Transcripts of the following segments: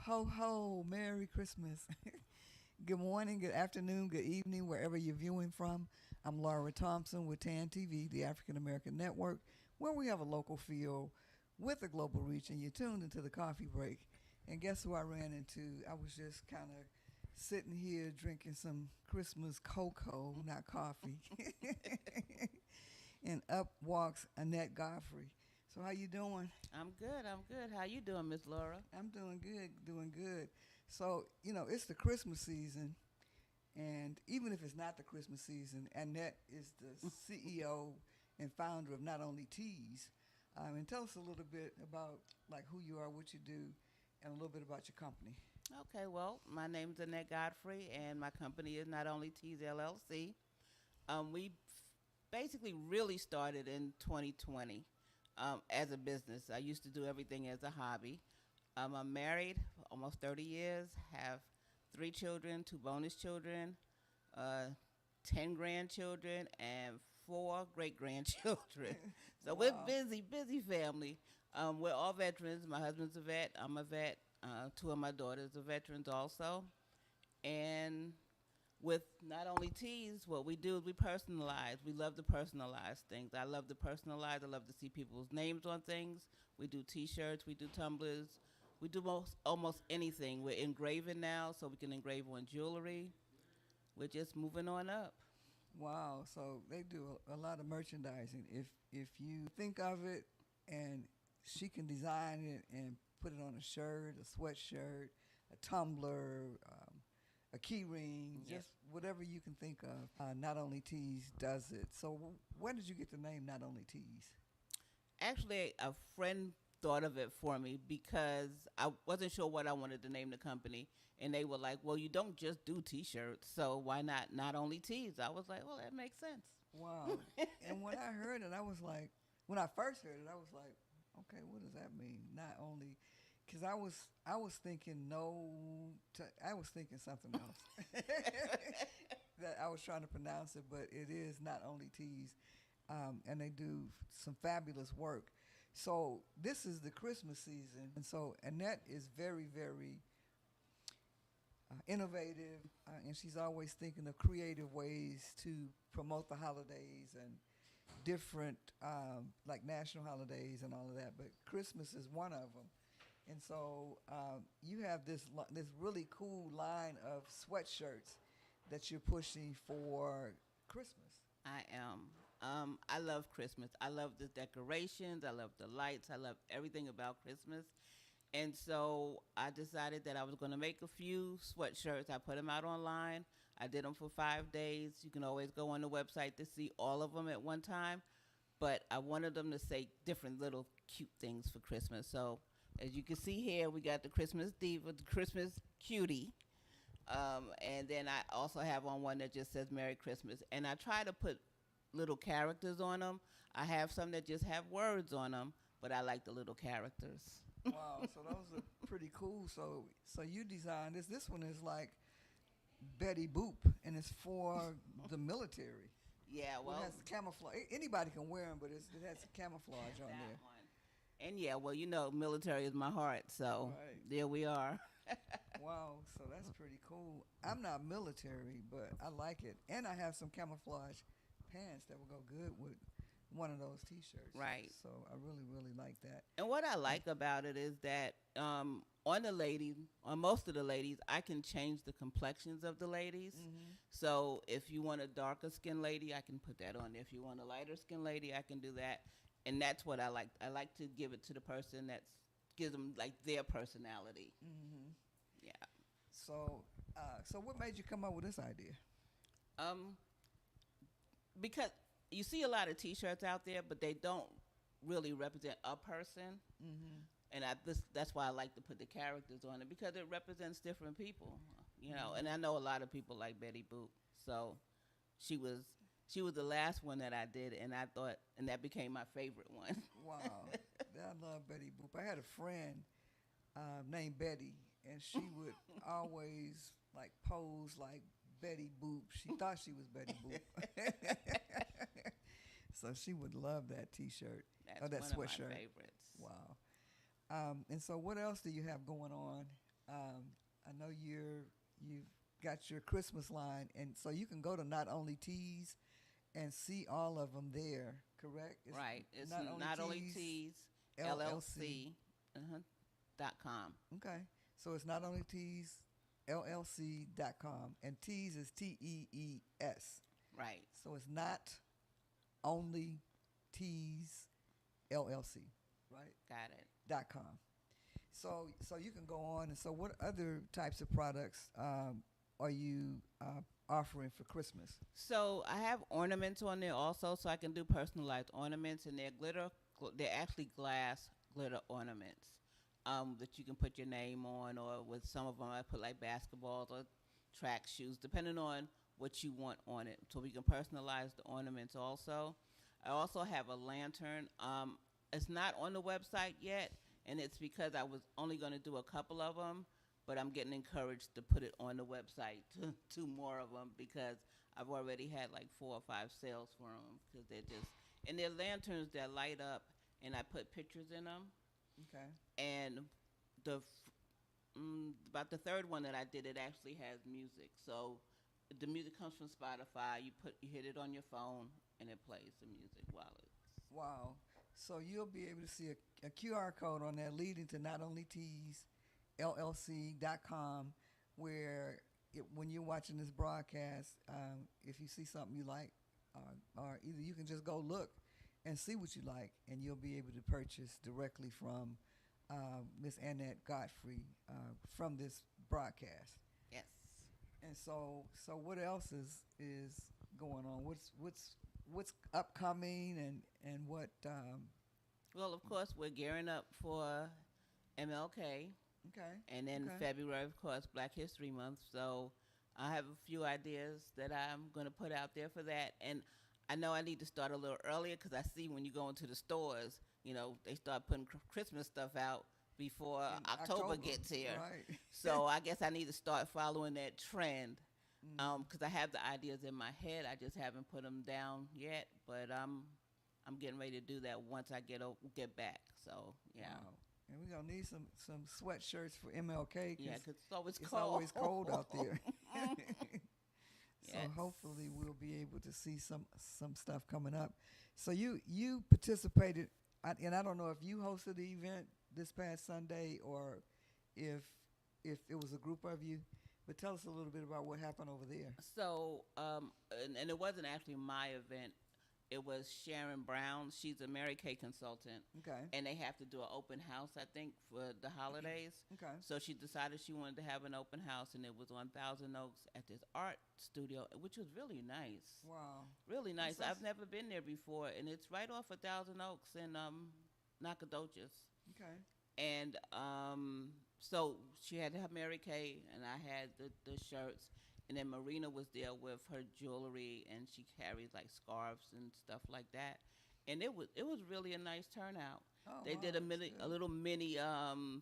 ho, ho. Merry Christmas. Good morning, good afternoon, good evening, wherever you're viewing from. I'm Laura Thompson with TAN TV, the African American Network, where we have a local feel with a global reach, and you're tuned into the coffee break. And guess who I ran into? I was just kind of sitting here drinking some Christmas cocoa, not coffee. And up walks Annette Godfrey. So how you doing? I'm good. I'm good. How you doing, Miss Laura? I'm doing good, doing good. So, it's the Christmas season, and even if it's not the Christmas season, Annette is the CEO and founder of Not Only Tees. And tell us a little bit about like who you are, what you do, and a little bit about your company. Okay, well, my name is Annette Godfrey, and my company is Not Only Tees LLC. We basically really started in 2020 as a business. I used to do everything as a hobby. I'm married, almost 30 years, have 3 children, 2 bonus children, uh, 10 grandchildren, and 4 great grandchildren. So we're Wow. busy family. We're all veterans. My husband's a vet. I'm a vet. 2 of my daughters are veterans also. And with Not Only Tees, what we do is we personalize. We love to personalize things. I love to personalize. I love to see people's names on things. We do T-shirts. We do tumblers. We do almost anything. We're engraving now, so we can engrave on jewelry. We're just moving on up. Wow. So they do a lot of merchandising. If you think of it and she can design it and put it on a shirt, a sweatshirt, a tumbler, a key ring, Yes. just whatever you can think of. Not Only Tees does it. So where did you get the name Not Only Tees? Actually, a friend thought of it for me because I wasn't sure what I wanted to name the company, and they were like, "Well, you don't just do T-shirts, so why not only tees?" I was like, "Well, that makes sense." Wow. And when I heard it, I was like, when I first heard it, I was like, okay, what does that mean? Not only, because I was thinking I was thinking something else that I was trying to pronounce it, but it is Not Only Tees, and they do some fabulous work. So this is the Christmas season, and so Annette is very, very innovative, and she's always thinking of creative ways to promote the holidays and different, like national holidays and all of that. But Christmas is one of them, and so you have this really cool line of sweatshirts that you're pushing for Christmas. I am. I love Christmas. I love the decorations. I love the lights. I love everything about Christmas. And so I decided that I was going to make a few sweatshirts. I put them out online. I did them for 5 days. You can always go on the website to see all of them at one time. But I wanted them to say different little cute things for Christmas. So as you can see here, we got the Christmas Diva, the Christmas Cutie. And then I also have on one that just says Merry Christmas. And I try to put little characters on them. I have some that just have words on them, but I like the little characters. Wow, so those are pretty cool. So you designed this. This one is like Betty Boop, and it's for the military. Yeah, Well, it well, has camouflage. Anybody can wear them, but it has camouflage on that there. one. And yeah, well, military is my heart, so Right. there we are. Wow, so that's pretty cool. I'm not military, but I like it. And I have some camouflage pants that will go good with one of those T-shirts. Right. So I really, really like that. And what I like about it is that on most of the ladies, I can change the complexions of the ladies. Mm-hmm. So if you want a darker skin lady, I can put that on. If you want a lighter skin lady, I can do that. And that's what I like. I like to give it to the person that gives them like their personality. Mm-hmm. Yeah. So what made you come up with this idea? Um, because you see a lot of T-shirts out there, but they don't really represent a person. Mm-hmm. And that's why I like to put the characters on it because it represents different people, Mm-hmm. And I know a lot of people like Betty Boop, so she was the last one that I did, and that became my favorite one. Wow, I love Betty Boop. I had a friend named Betty, and she would always like pose like Betty Boop. She thought she was Betty Boop. So she would love that T-shirt or That's that one of my sweatshirt. favorites. Wow. And so what else do you have going on I know you've got your Christmas line, and so you can go to Not Only Tees and see all of them there. Correct? It's Right. It's Not Only Tees LLC. LLC .com. Okay, so it's Not Only Tees LLC.com, and Tees is TEES. Right. So it's Not Only Tees LLC, right? Got it. .com. So you can go on. And so, what other types of products are you offering for Christmas? So I have ornaments on there also, so I can do personalized ornaments, and they're glitter. They're actually glass glitter ornaments that you can put your name on, or with some of them I put like basketballs or track shoes, depending on what you want on it. So we can personalize the ornaments also. I also have a lantern. It's not on the website yet, and it's because I was only going to do a couple of them, but I'm getting encouraged to put it on the website to more of them because I've already had like 4 or 5 sales for them because they're just, and they're lanterns that light up, and I put pictures in them. Okay. And the about the third one that I did, it actually has music. So the music comes from Spotify. You hit it on your phone, and it plays the music while it's. Wow. So you'll be able to see a QR code on there leading to Not Only Tees LLC.com, where when you're watching this broadcast, if you see something you like, or either you can just go look and see what you like, and you'll be able to purchase directly from Miss Annette Godfrey from this broadcast. Yes. And so what else is going on? What's upcoming, and what? Well, of course, we're gearing up for MLK. Okay. And then Okay. February, of course, Black History Month. So I have a few ideas that I'm going to put out there for that. And I know I need to start a little earlier because I see when you go into the stores, they start putting Christmas stuff out before In October gets here. Right. So I guess I need to start following that trend Mm. because I have the ideas in my head. I just haven't put them down yet. But I'm getting ready to do that once I get back. So, yeah. Wow. And we're gonna need some sweatshirts for MLK. Yeah, because it's always it's cold. always cold out there. So Yes. hopefully we'll be able to see some stuff coming up. So you participated, and I don't know if you hosted the event this past Sunday or if it was a group of you, but tell us a little bit about what happened over there. So, and it wasn't actually my event. It was Sharon Brown. She's a Mary Kay consultant, Okay. and they have to do an open house, I think, for the holidays. Okay. So she decided she wanted to have an open house, and it was on Thousand Oaks at this art studio, which was really nice. Wow. Really nice. That's- I've never been there before, and it's right off of Thousand Oaks in Nacogdoches. Okay. And so she had her Mary Kay, and I had the shirts. And then Marina was there with her jewelry, and she carries like scarves and stuff like that. And it was really a nice turnout. Oh, They wow, did that's good. a little mini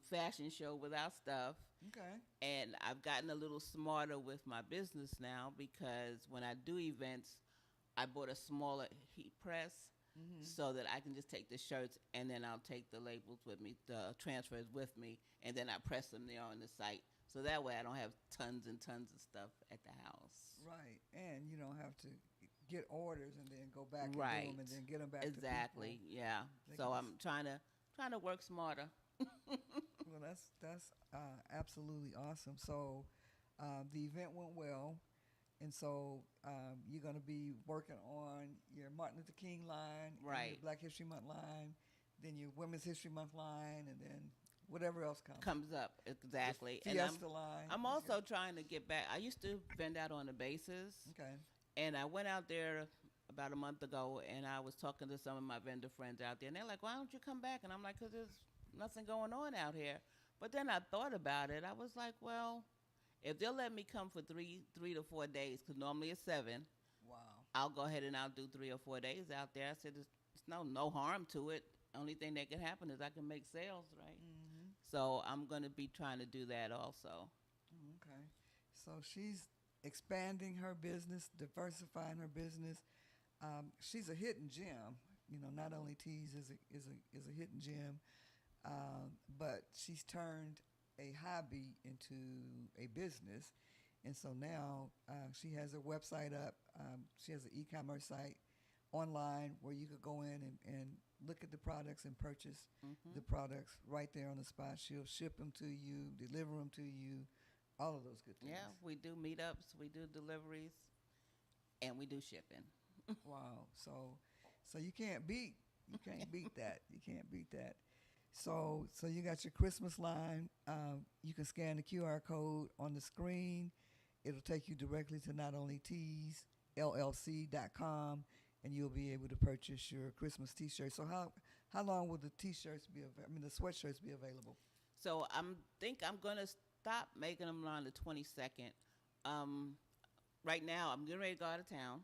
fashion show with our stuff. Okay. And I've gotten a little smarter with my business now because when I do events, I bought a smaller heat press Mm-hmm. so that I can just take the shirts and then I'll take the labels with me, the transfers with me, and then I press them there on the site. So that way I don't have tons and tons of stuff at the house. Right, and you don't have to get orders and then go back Right. and do them and then get them back Exactly. to people. Yeah. They So can I'm trying to work smarter. Well, that's absolutely awesome. So the event went well, and so you're going to be working on your Martin Luther King line, and Right. your Black History Month line, then your Women's History Month line, and then whatever else comes. Comes up exactly. The And Fiesta line. I'm also trying to get back. I used to vend out on the bases. Okay. And I went out there about a month ago, and I was talking to some of my vendor friends out there, and they're like, "Why don't you come back?" And I'm like, "Cause there's nothing going on out here." But then I thought about it. I was like, "Well, if they'll let me come for three to 4 days, because normally it's 7, Wow. I'll go ahead and I'll do 3 or 4 days out there." I said, "It's no harm to it. Only thing that can happen is I can make sales, right?" Mm-hmm. So I'm gonna be trying to do that also. Okay. So she's expanding her business, diversifying her business. She's a hidden gem. Not only Tees is a hidden gem, but she's turned a hobby into a business. And so now she has her website up. She has an e-commerce site online where you could go in and look at the products and purchase the products right there on the spot. She'll ship them to you, deliver them to you, all of those good things. Yeah, we do meetups, we do deliveries, and we do shipping. Wow. So you can't beat that. You can't beat that. So you got your Christmas line. You can scan the QR code on the screen. It'll take you directly to Not Only Tees LLC.com, and you'll be able to purchase your Christmas T-shirt. So how long will the T-shirts be? The sweatshirts be available? So I'm gonna stop making them on the 22nd. Um, right now I'm getting ready to go out of town.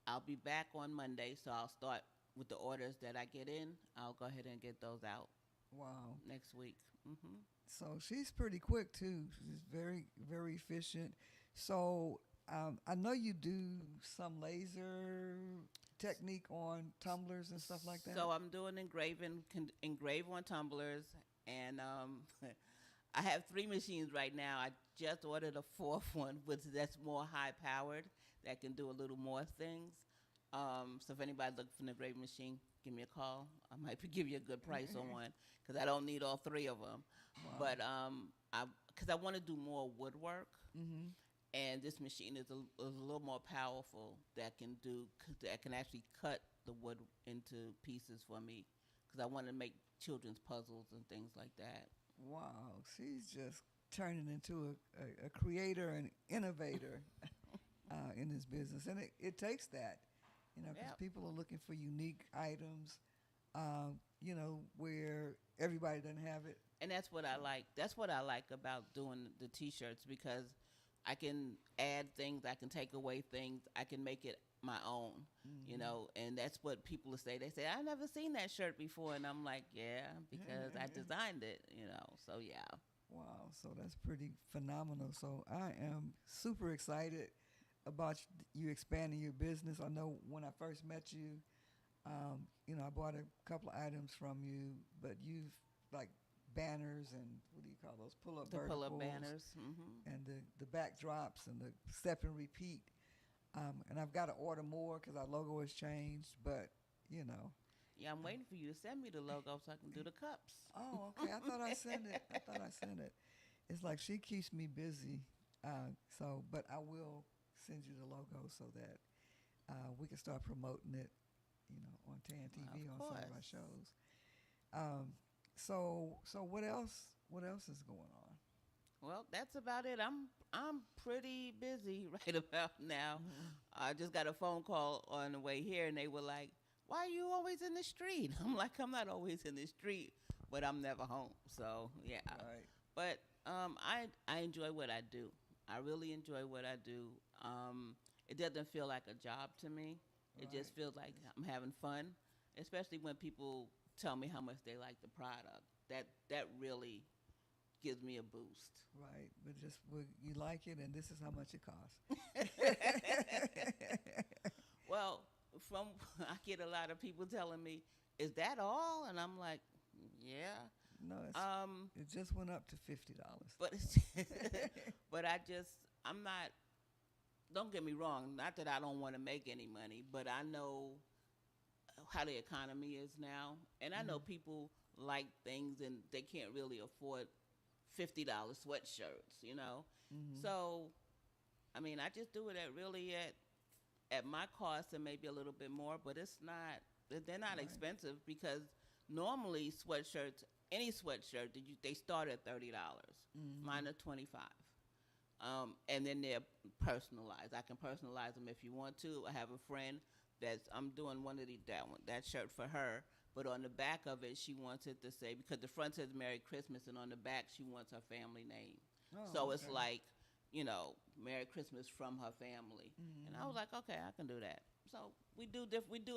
I'll be back on Monday, so I'll start with the orders that I get in. I'll go ahead and get those out Wow. next week. So she's pretty quick too. She's very, very efficient. So I know you do some laser technique on tumblers and stuff like that. So I'm doing engrave on tumblers, and I have 3 machines right now. I just ordered a fourth one, which that's more high powered, that can do a little more things. So if anybody's looking for an engraving machine, give me a call. I might give you a good price on one because I don't need all 3 of them. Wow. But because I want to do more woodwork, Mm-hmm. and this machine is a little more powerful that can actually cut the wood into pieces for me because I want to make children's puzzles and things like that. Wow, she's just turning into a creator and innovator in this business, and it takes that, because Yep. people are looking for unique items, where everybody doesn't have it. And that's what I like. That's what I like about doing the T-shirts because I can add things, I can take away things, I can make it my own, and that's what people say. They say, I never seen that shirt before, and I'm like, yeah, because I designed it. So yeah. Wow, so that's pretty phenomenal. So I am super excited about you expanding your business. I know when I first met you, I bought a couple of items from you, but you've like banners and what do you call those pull-up The verticals pull-up banners. and the backdrops and the step and repeat. And I've got to order more because our logo has changed, but Yeah, I'm waiting for you to send me the logo so I can do the cups. Oh, okay. I thought I sent it. It's like she keeps me busy. But I will send you the logo so that we can start promoting it, on Tan TV Of on some of our course. shows. So what else? What else is going on? Well, that's about it. I'm pretty busy right about now. Mm-hmm. I just got a phone call on the way here, and they were like, "Why are you always in the street?" I'm like, "I'm not always in the street, but I'm never home." So yeah, Right. but I enjoy what I do. I really enjoy what I do. It doesn't feel like a job to me. It Right. just feels like I'm having fun, especially when people tell me how much they like the product. That really gives me a boost. Right. But you like it, and this is how much it costs. Well, from I get a lot of people telling me, "Is that all?" And I'm like, "Yeah." No, it just went up to $50. But but I'm not. Don't get me wrong. Not that I don't want to make any money, but I know how the economy is now, and I know people like things and they can't really afford $50 sweatshirts. Mm-hmm. So, I mean, I just do it at my cost and maybe a little bit more, but it's not. They're not Right. expensive because normally sweatshirts, any sweatshirt, they start at $30. Mm-hmm. Mine are 25. And then they're personalized. I can personalize them if you want to. I have a friend I'm doing that shirt for her, but on the back of it, she wants it to say, because the front says Merry Christmas, and on the back, she wants her family name. Oh, So it's okay. like, Merry Christmas from her family. And I was like, okay, I can do that. So we do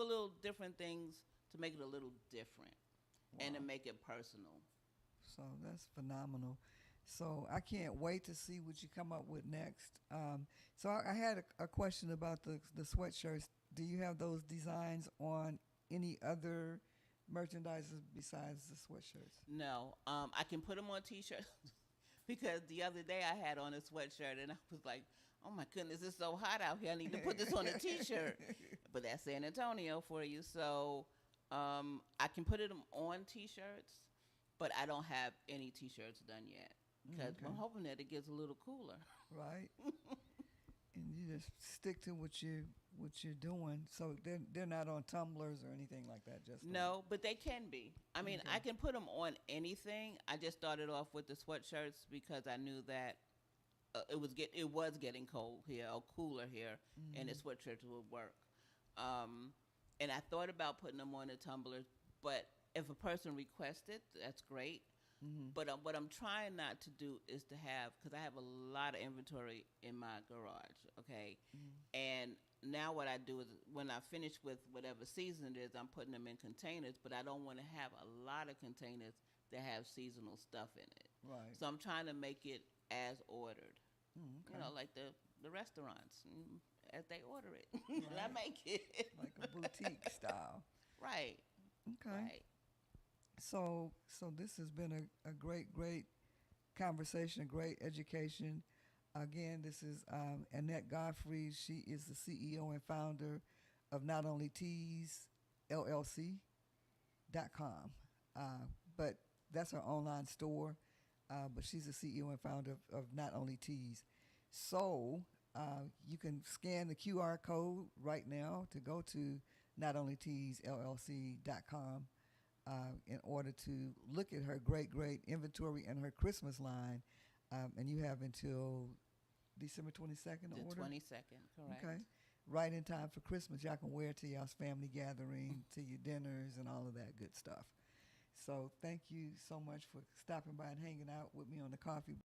a little different things to make it a little different and to Wow. make it personal. So that's phenomenal. So I can't wait to see what you come up with next. So I had a question about the sweatshirts. Do you have those designs on any other merchandise besides the sweatshirts? No, I can put them on T-shirts. because the other day I had on a sweatshirt and I was like, oh my goodness, it's so hot out here. I need to put this on a T-shirt. But that's San Antonio for you. So I can put it on T-shirts, but I don't have any T-shirts done yet because I'm hoping that it gets a little cooler. Right. And you just stick to what you're doing. So they're not on tumblers or anything like that. Just no, but they can be. I mean, I can put them on anything. I just started off with the sweatshirts because I knew that it was getting cold here or cooler here, and the sweatshirts would work. And I thought about putting them on the tumblers, but if a person requested, that's great. But what I'm trying not to do is to have, because I have a lot of inventory in my garage, okay? And now what I do is when I finish with whatever season it is, I'm putting them in containers, but I don't want to have a lot of containers that have seasonal stuff in it. Right. So I'm trying to make it as ordered, you know, like the restaurants, as they order it. And I make it. Like a boutique style. Right. Okay. Right. So this has been a great conversation, a great education. Again, this is Annette Godfrey. She is the CEO and founder of Not Only Tees LLC.com. But that's her online store. But she's the CEO and founder of Not Only Tees. So you can scan the QR code right now to go to notonlyteesllc.com in order to look at her great inventory and her Christmas line. And you have until December 22nd to order? 22nd, correct. Okay. Right in time for Christmas. Y'all can wear it to y'all's family gathering, to your dinners, and all of that good stuff. So thank you so much for stopping by and hanging out with me on the coffee.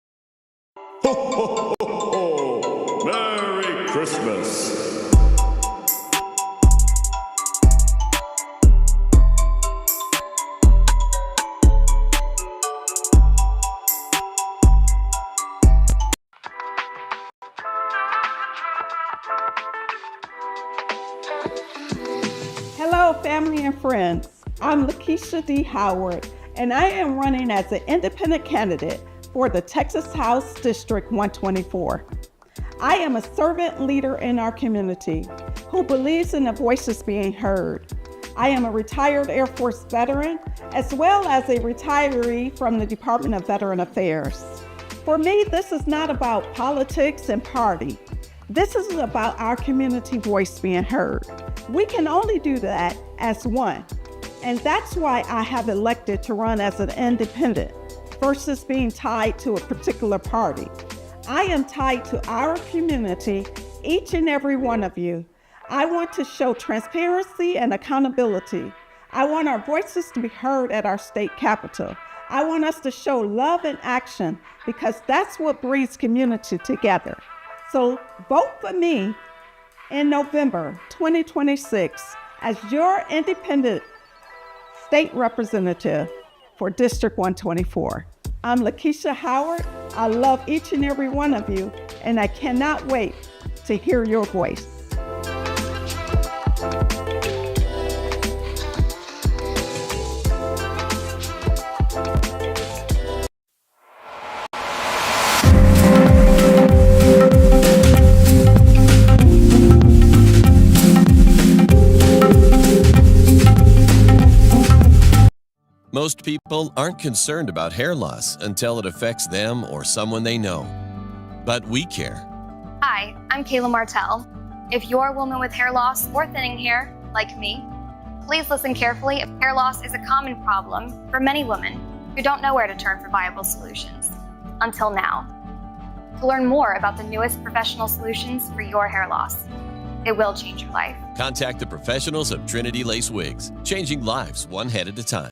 Ho, ho, ho, ho. Merry Christmas. Hello, family and friends. I'm Lakeisha D. Howard, and I am running as an independent candidate for the Texas House District 124. I am a servant leader in our community who believes in the voices being heard. I am a retired Air Force veteran, as well as a retiree from the Department of Veteran Affairs. For me, this is not about politics and party. This is about our community voice being heard. We can only do that as one. And that's why I have elected to run as an independent versus being tied to a particular party. I am tied to our community, each and every one of you. I want to show transparency and accountability. I want our voices to be heard at our state capitol. I want us to show love and action because that's what brings community together. So vote for me in November 2026 as your independent state representative for District 124. I'm Lakeisha Howard. I love each and every one of you, and I cannot wait to hear your voice. Most people aren't concerned about hair loss until it affects them or someone they know. But we care. Hi, I'm Kayla Martell. If you're a woman with hair loss or thinning hair, like me, please listen carefully if hair loss is a common problem for many women who don't know where to turn for viable solutions, until now. To learn more about the newest professional solutions for your hair loss, it will change your life. Contact the professionals of Trinity Lace Wigs, changing lives one head at a time.